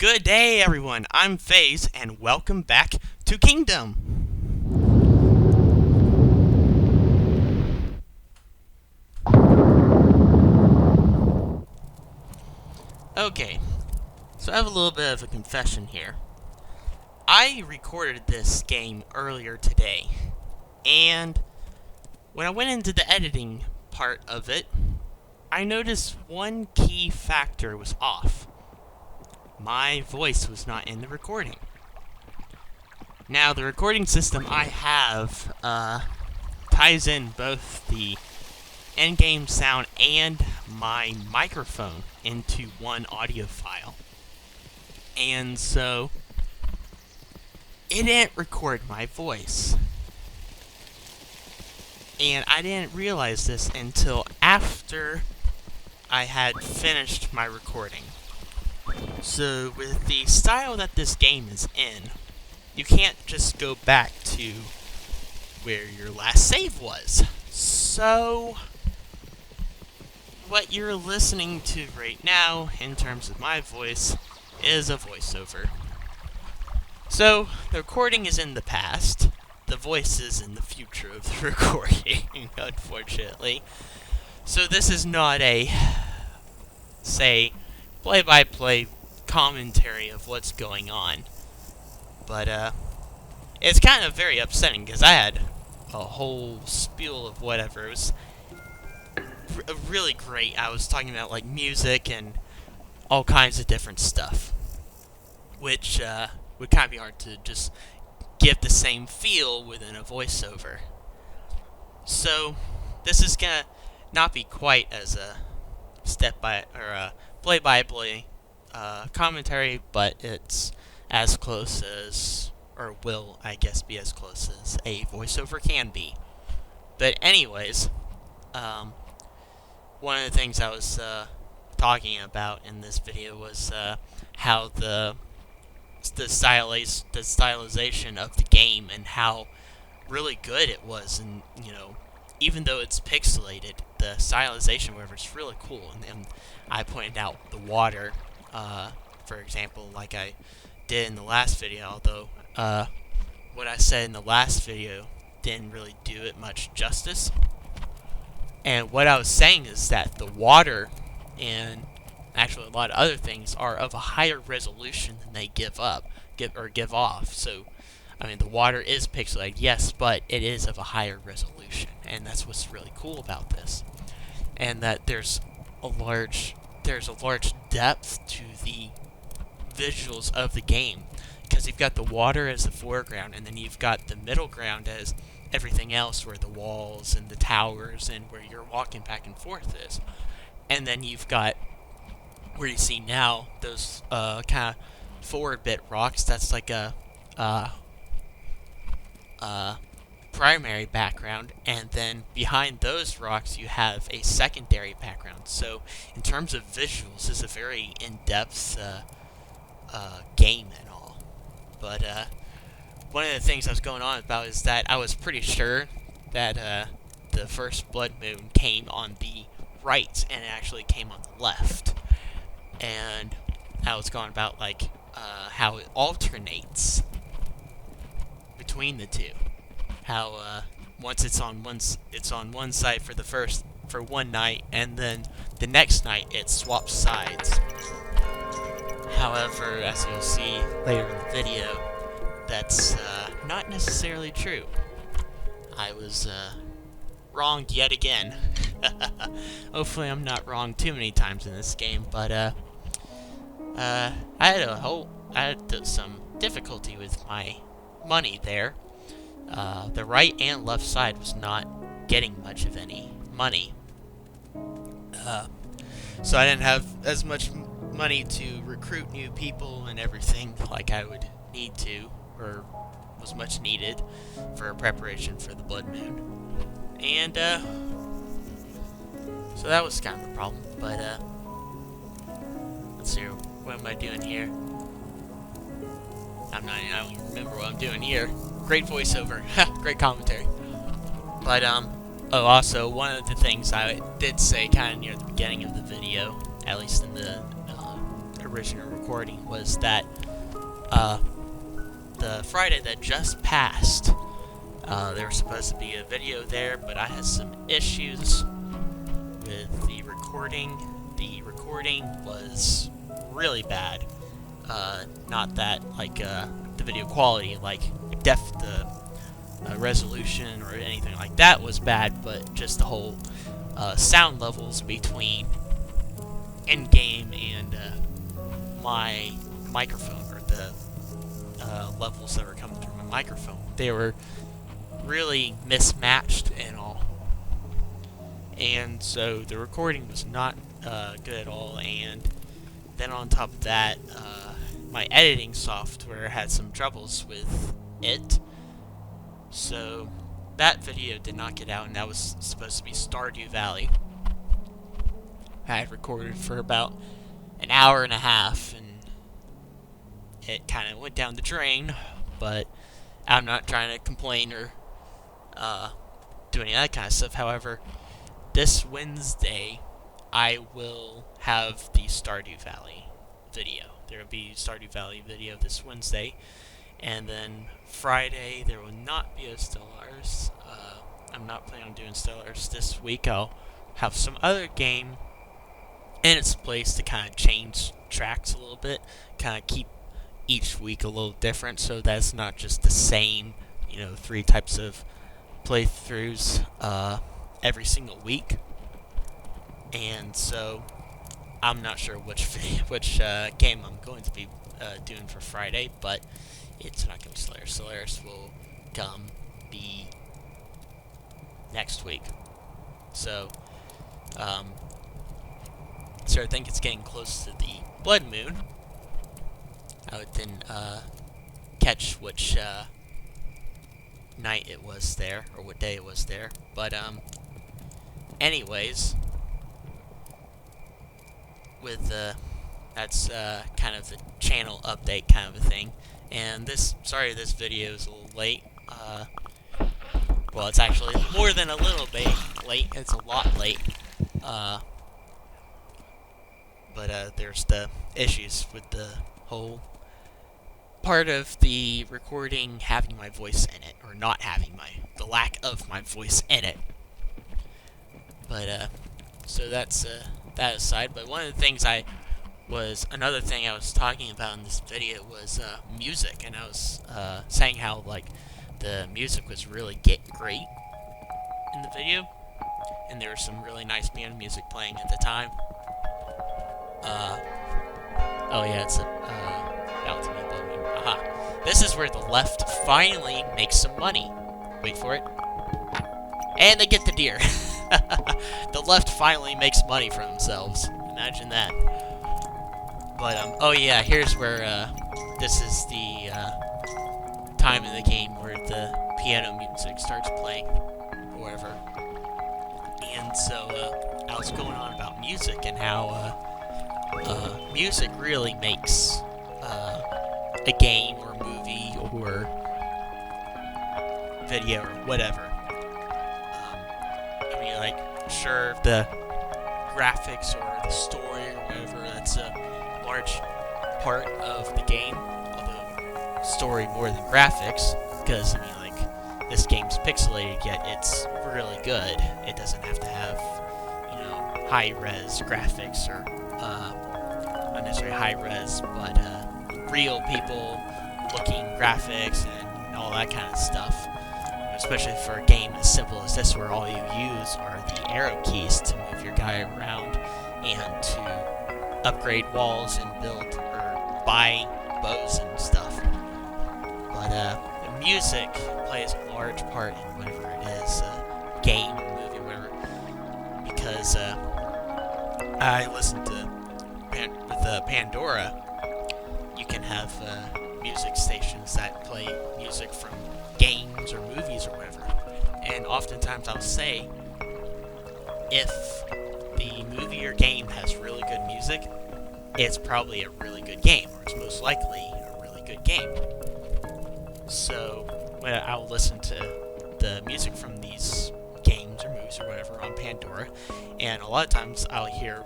Good day, everyone. I'm Faize, and welcome back to Kingdom. Okay, so I have a little bit of a confession here. I recorded this game earlier today, and when I went into the editing part of it, I noticed one key factor was off. My voice was not in the recording. Now, the recording system I have ties in both the in-game sound and my microphone into one audio file. And so, it didn't record my voice. And I didn't realize this until after I had finished my recording. So, with the style that this game is in, you can't just go back to where your last save was. So, what you're listening to right now, in terms of my voice, is a voiceover. So, the recording is in the past. The voice is in the future of the recording, unfortunately. So this is not a, say, play-by-play commentary of what's going on. But, it's kind of very upsetting, because I had a whole spiel of whatever. It was really great. I was talking about, like, music and all kinds of different stuff. Which, would kind of be hard to just give the same feel within a voiceover. So, this is gonna not be quite as a play-by-play commentary, but it's as close as, or will, I guess, be as close as a voiceover can be. But anyways, one of the things I was talking about in this video was how the stylization of the game and how really good it was, and even though it's pixelated, the stylization, whatever, is really cool. And I pointed out the water, for example, like I did in the last video, although what I said in the last video didn't really do it much justice. And what I was saying is that the water and actually a lot of other things are of a higher resolution than they give off. So, I mean, the water is pixelated, yes, but it is of a higher resolution, and that's what's really cool about this. And that there's a large depth to the visuals of the game, because you've got the water as the foreground, and then you've got the middle ground as everything else, where the walls and the towers and where you're walking back and forth is. And then you've got where you see now those kind of forward bit rocks. That's like a primary background, and then behind those rocks you have a secondary background. So in terms of visuals, it's a very in-depth game and all. But one of the things I was going on about is that I was pretty sure that the first blood moon came on the right, and it actually came on the left. And I was going about like how it alternates between the two. How once it's on one side for one night, and then the next night it swaps sides. However, as you'll see later in the video, that's not necessarily true. I was wronged yet again. Hopefully I'm not wrong too many times in this game, but I had some difficulty with my money there. The right and left side was not getting much of any money. So I didn't have as much money to recruit new people and everything like I would need to, or was much needed for preparation for the blood moon. And so that was kind of the problem. But let's see, what am I doing here? I don't even remember what I'm doing here. Great voiceover. Great commentary. But also one of the things I did say kind of near the beginning of the video, at least in the original recording was that the Friday that just passed, there was supposed to be a video there, but I had some issues with the recording. The recording was really bad. Not that like the video quality, like the resolution or anything like that was bad, but just the whole sound levels between in-game and my microphone, or the levels that were coming through my microphone, they were really mismatched and all. And so the recording was not good at all, and then on top of that, my editing software had some troubles with it. So that video did not get out, and that was supposed to be Stardew Valley. I had recorded for about an hour and a half, and it kind of went down the drain, but I'm not trying to complain or do any of that kind of stuff. However, this Wednesday, I will have the Stardew Valley video. There will be a Stardew Valley video this Wednesday, and then Friday there will not be a Stellars. I'm not planning on doing Stellars this week. I'll have some other game in its place to kind of change tracks a little bit, kind of keep each week a little different, so that's not just the same, 3 types of playthroughs every single week. And so I'm not sure which game I'm going to be doing for Friday, but it's not going to be Solaris. Solaris will be next week. So, so I think it's getting close to the blood moon. I would then catch which night it was there, or what day it was there. But anyways, with that's kind of the channel update kind of a thing. And sorry this video is a little late. Well, it's actually more than a little bit late. It's a lot late. But there's the issues with the whole part of the recording having my voice in it, or not having the lack of my voice in it. But so that's that aside. But one of the things another thing I was talking about in this video was music, and I was saying how like the music was really great in the video, and there was some really nice piano music playing at the time. Oh yeah, it's about to be blood moon. Aha! This is where the left finally makes some money. Wait for it. And they get the deer. The left finally makes money for themselves. Imagine that. But oh yeah, here's where this is the time in the game where the piano music starts playing, or whatever. And so I was going on about music and how music really makes a game or movie or video or whatever. I mean, like, sure, the graphics or the story or whatever, that's a large part of the game, although story more than graphics, because, I mean, like, this game's pixelated, yet it's really good. It doesn't have to have, high-res graphics, or, not necessarily high-res, but, real people looking graphics and all that kind of stuff. Especially for a game as simple as this, where all you use are the arrow keys to move your guy around and to upgrade walls and build or buy bows and stuff. But the music plays a large part in whatever it is, game, movie, whatever. Because I listen to with Pandora, you can have music stations that play music from games or movies or whatever. And oftentimes I'll say, if the movie or game has really good music, it's probably a really good game, or it's most likely a really good game. So I'll listen to the music from these games or movies or whatever on Pandora, and a lot of times I'll hear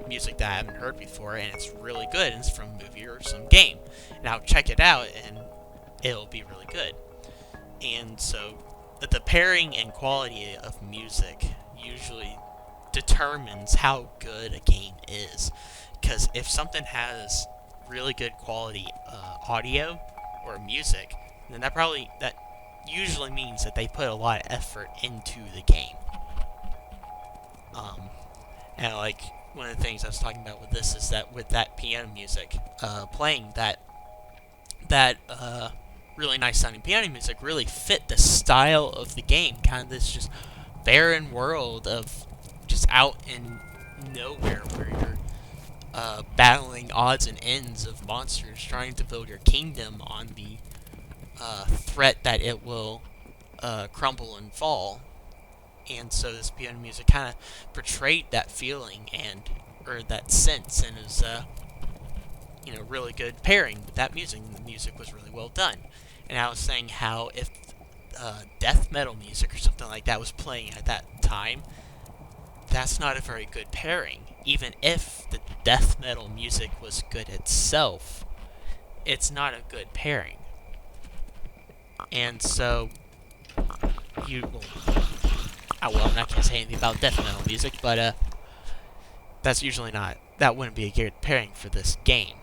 music that I haven't heard before, and it's really good, and it's from a movie or some game. And I'll check it out, and it'll be really good. And so, the pairing and quality of music usually determines how good a game is. Because if something has really good quality audio or music, then that usually means that they put a lot of effort into the game. And like one of the things I was talking about with this is that with that piano music, playing that really nice sounding piano music really fit the style of the game. Kind of this just barren world of just out in nowhere where you're battling odds and ends of monsters, trying to build your kingdom on the threat that it will crumble and fall. And so this piano music kind of portrayed that feeling or that sense, and is really good pairing with that music. And the music was really well done. And I was saying how if death metal music or something like that was playing at that time, that's not a very good pairing. Even if the death metal music was good itself, it's not a good pairing. And so I'm not going to say anything about death metal music, but that wouldn't be a good pairing for this game.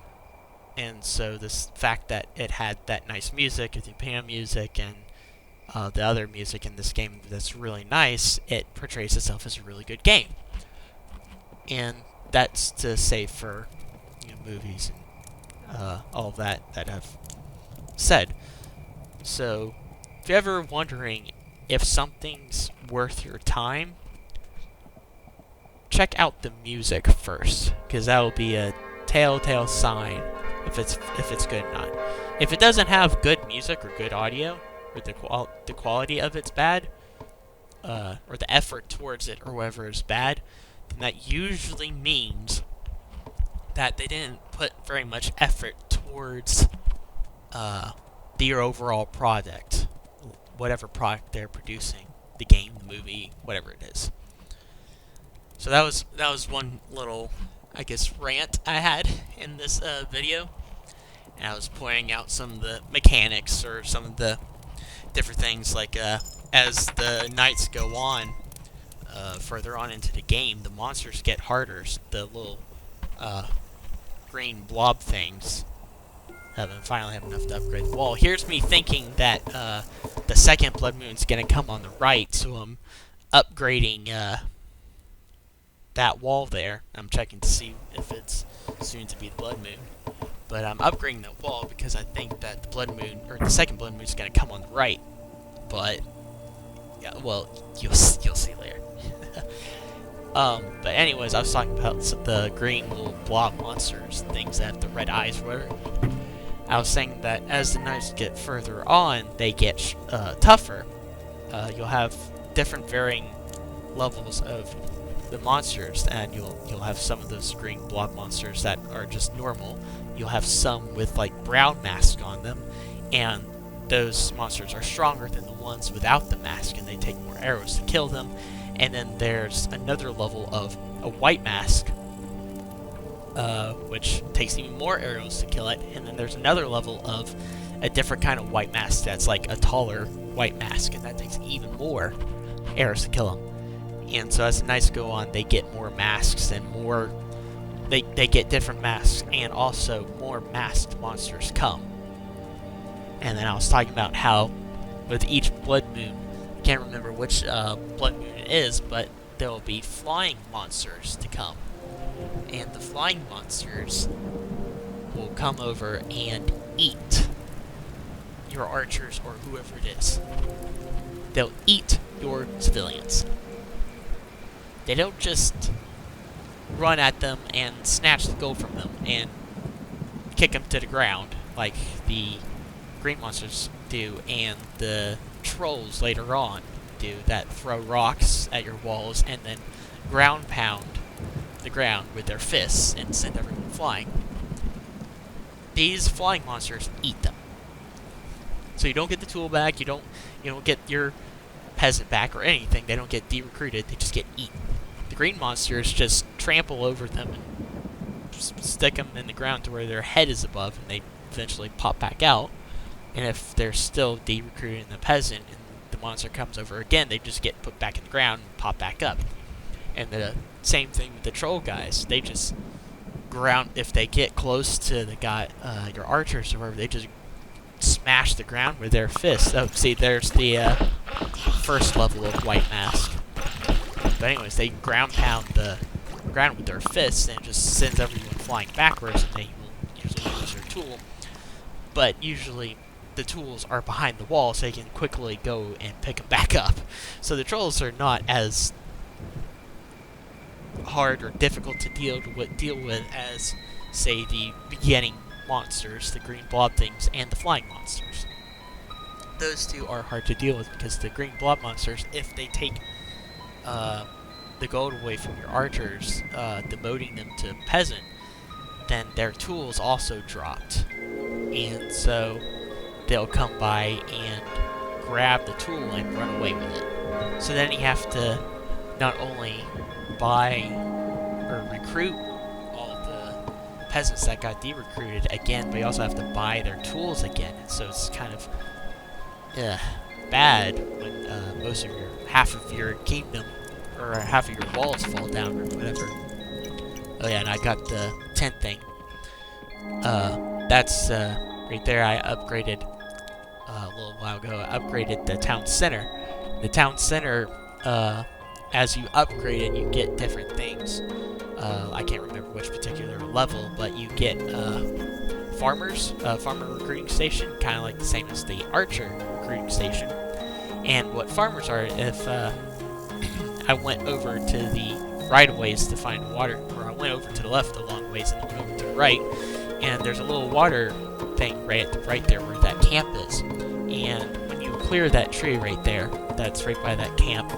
And so this fact that it had that nice music, the piano music, and the other music in this game that's really nice, it portrays itself as a really good game. And that's to say for movies and all of that I've said. So if you're ever wondering if something's worth your time, check out the music first, because that will be a telltale sign if it's good or not. If it doesn't have good music or good audio, or the quality of it's bad, or the effort towards it or whatever is bad, then that usually means that they didn't put very much effort towards their overall product, whatever product they're producing, the game, the movie, whatever it is. So that was one little, I guess, rant I had in this video, and I was pointing out some of the mechanics or some of the different things, like as the nights go on, further on into the game, the monsters get harder. The little green blob things finally have enough to upgrade the wall. Here's me thinking that the second blood moon's gonna come on the right, so I'm upgrading that wall there. I'm checking to see if it's soon to be the blood moon, but I'm upgrading that wall because I think that the blood moon, or the second blood moon, is gonna come on the right. But yeah, well, you'll see later. But anyways, I was talking about the green little blob monsters, things that have the red eyes or whatever. I was saying that as the nights get further on, they get tougher. You'll have different varying levels of the monsters, and you'll have some of those green blob monsters that are just normal. You'll have some with like brown masks on them, and those monsters are stronger than the ones without the mask, and they take more arrows to kill them. And then there's another level of a white mask, which takes even more arrows to kill it. And then there's another level of a different kind of white mask that's like a taller white mask, and that takes even more arrows to kill them. And so as the nights go on, they get more masks and more. They get different masks, and also more masked monsters come. And then I was talking about how with each blood moon, I can't remember which blood moon it is, but there will be flying monsters to come. And the flying monsters will come over and eat your archers or whoever it is. They'll eat your civilians. They don't just run at them and snatch the gold from them and kick them to the ground like the green monsters do, and the trolls later on do, that throw rocks at your walls and then ground pound the ground with their fists and send everyone flying. These flying monsters eat them. So you don't get the tool back, you don't get your peasant back or anything. They don't get de-recruited, they just get eaten. the green monsters just trample over them and stick them in the ground to where their head is above, and they eventually pop back out. And if they're still de-recruiting the peasant and the monster comes over again, they just get put back in the ground and pop back up. And the same thing with the troll guys. They just ground, if they get close to the guy, your archers or whatever, they just smash the ground with their fists. Oh, see, there's the first level of White Mask. But anyways, they ground pound the ground with their fists, and it just sends everyone flying backwards, and they will usually lose their tool. But usually the tools are behind the wall, so they can quickly go and pick them back up. So the trolls are not as hard or difficult to deal with as, say, the beginning monsters, the green blob things, and the flying monsters. Those two are hard to deal with because the green blob monsters, if they take the gold away from your archers, demoting them to peasant, then their tools also dropped. And so they'll come by and grab the tool and run away with it. So then you have to not only buy or recruit all the peasants that got de-recruited again, but you also have to buy their tools again. And so it's kind of bad when half of your kingdom or half of your walls fall down or whatever. Oh yeah, and I got the tent thing. That's right there. I upgraded a little while ago. I upgraded the town center. The town center, as you upgrade it, you get different things. I can't remember which particular level, but you get farmer recruiting station, kind of like the same as the archer recruiting station. And what farmers are, if I went over to the right of ways to find water, or I went over to the left a long ways and then went over to the right, and there's a little water thing right there where that camp is. And when you clear that tree right there, that's right by that camp,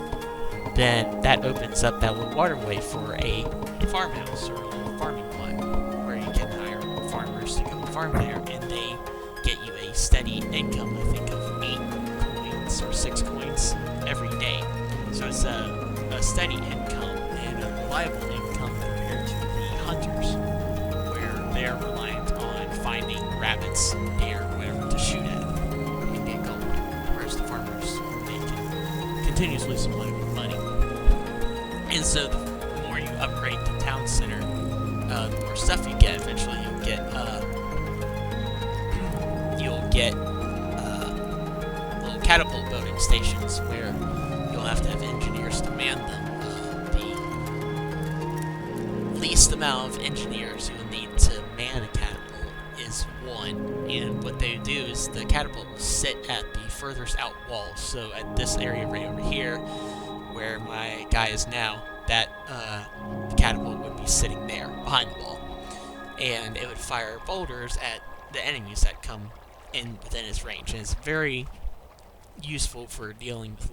then that opens up that little waterway for a farmhouse or a little farming lot where you can hire farmers to go farm there, and they get you a steady income, I think, of 8 coins or 6 coins every day. So it's a steady income and a reliable income compared to the hunters, where they are reliant on finding rabbits, deer, whatever to shoot at and get gold. Whereas the farmers, they can continuously supply money. And so the more you upgrade the town center, the more stuff you get. Eventually you'll get little catapult building stations where you'll have to have engineers to man them. The least amount of engineers you'll need to man a catapult is 1, and what they do is the catapult will sit at the furthest out wall. So at this area right over here, where my guy is now, that the catapult would be sitting there behind the wall, and it would fire boulders at the enemies that come in within its range, and it's very useful for dealing with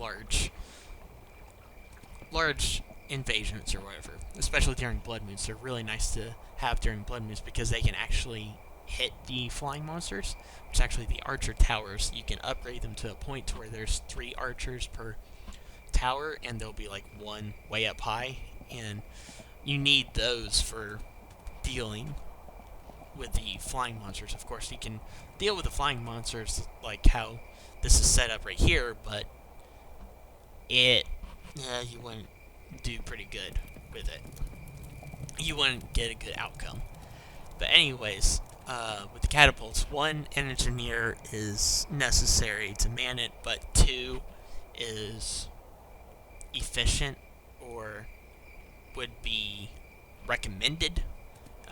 large invasions or whatever, especially during blood moons. They're really nice to have during blood moons because they can actually hit the flying monsters, which is actually the archer towers. You can upgrade them to a point to where there's 3 archers per tower, and there'll be like 1 way up high, and you need those for dealing with the flying monsters. Of course, you can deal with the flying monsters like how this is set up right here, but you wouldn't do pretty good with it. You wouldn't get a good outcome. But anyways, with the catapults, 1 engineer is necessary to man it, but 2 is efficient or would be recommended.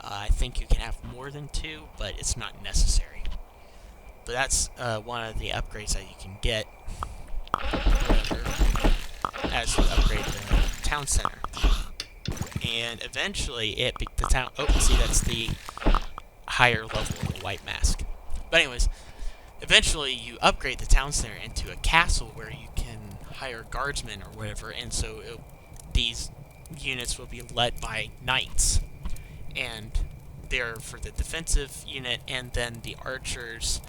I think you can have more than 2, but it's not necessary. But that's one of the upgrades that you can get as you upgrade the town center. And eventually the town... Oh, see, that's the higher level of the White Mask. But anyways, eventually you upgrade the town center into a castle where you can hire guardsmen or whatever, and so these units will be led by knights, and they're for the defensive unit, and then the archers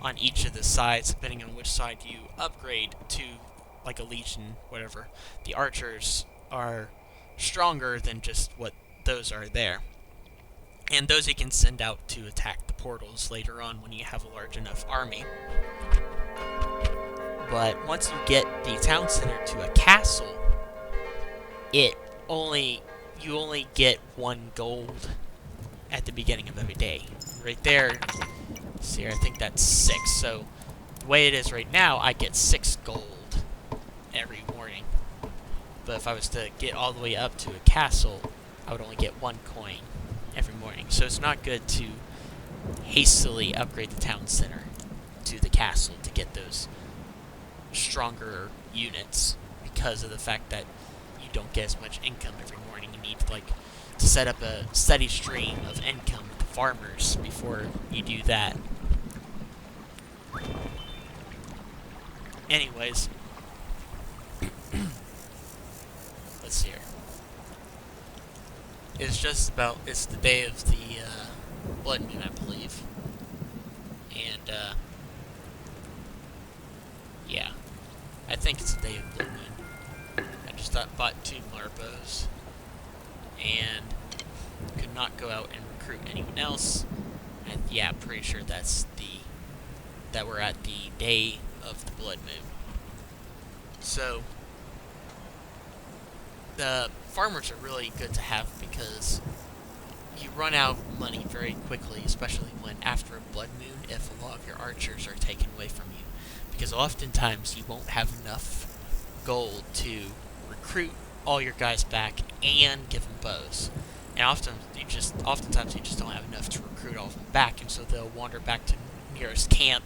on each of the sides, depending on which side you upgrade to, like a legion, whatever. The archers are stronger than just what those are there. And those you can send out to attack the portals later on when you have a large enough army. But once you get the town center to a castle, you only get 1 gold at the beginning of every day. Right there, see, I think that's 6. So the way it is right now, I get 6 gold every morning. But if I was to get all the way up to a castle, I would only get 1 coin every morning. So it's not good to hastily upgrade the town center to the castle to get those stronger units, because of the fact that you don't get as much income every morning. You need to set up a steady stream of income with the farmers before you do that. Anyways, let's see here. It's the day of the blood moon, I believe. And yeah, I think it's the day of blood moon. I just bought 2 Marbos and could not go out and recruit anyone else. And yeah, I'm pretty sure that we're at the day of the blood moon. So the farmers are really good to have because you run out of money very quickly, especially when after a blood moon, if a lot of your archers are taken away from you. Because oftentimes you won't have enough gold to recruit all your guys back and give them bows. And oftentimes you just don't have enough to recruit all of them back, and so they'll wander back to nearest camp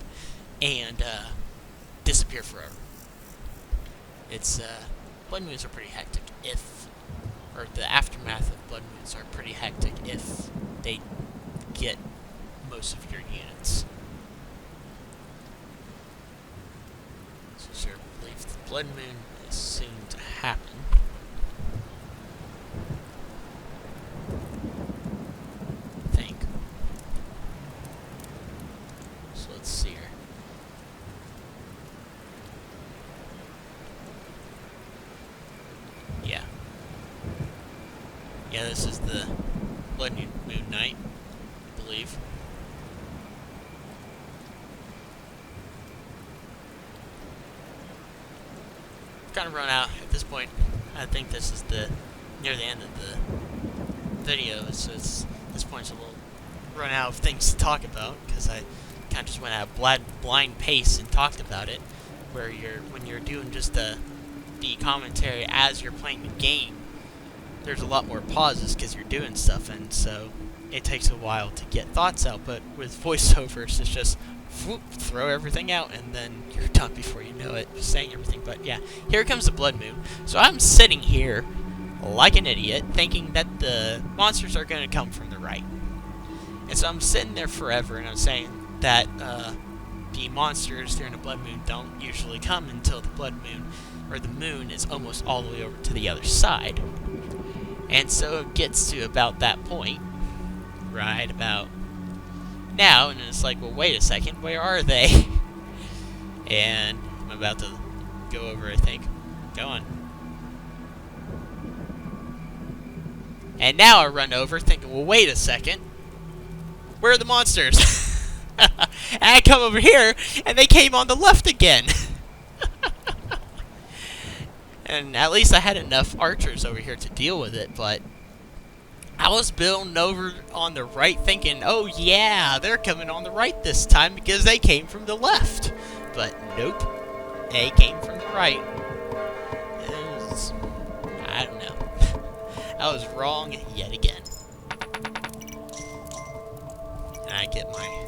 and disappear forever. Blood moons are pretty hectic or the aftermath of blood moons are pretty hectic if they get most of your units. So sure, I believe the blood moon is soon to happen. I think. So let's see here. Yeah. Yeah, this is the blood moon night, I believe. Kind of run out at this point. I think this is near the end of the video, so this point's a little run out of things to talk about because I kind of just went at a blind pace and talked about it. Where when you're doing just the commentary as you're playing the game, there's a lot more pauses because you're doing stuff, and so it takes a while to get thoughts out. But with voiceovers, it's just whoop, throw everything out, and then you're done before you know it, just saying everything. But yeah, here comes the blood moon. So I'm sitting here like an idiot, thinking that the monsters are going to come from the right. And so I'm sitting there forever, and I'm saying that the monsters during the blood moon don't usually come until the blood moon, or the moon, is almost all the way over to the other side. And so it gets to about that point, right about now, and it's like, well, wait a second, where are they? And I'm about to go over, I think. Go on. And now I run over thinking, well, wait a second, where are the monsters? And I come over here, and they came on the left again. And at least I had enough archers over here to deal with it, but I was building over on the right thinking, oh yeah, they're coming on the right this time because they came from the left. But nope, they came from the right. I don't know. I was wrong yet again. And I get my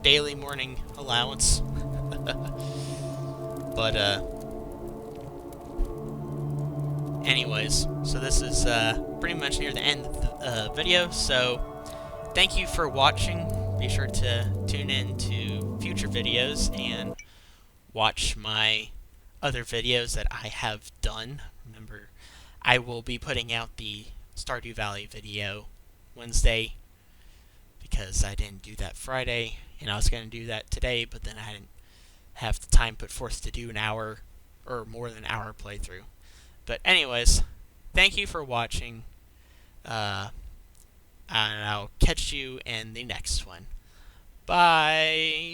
daily morning allowance. But, anyways, so this is pretty much near the end of the video, so thank you for watching. Be sure to tune in to future videos and watch my other videos that I have done. Remember, I will be putting out the Stardew Valley video Wednesday because I didn't do that Friday, and I was going to do that today, but then I didn't have the time put forth to do an hour or more than an hour playthrough. But anyways, thank you for watching, uh, and I'll catch you in the next one. Bye.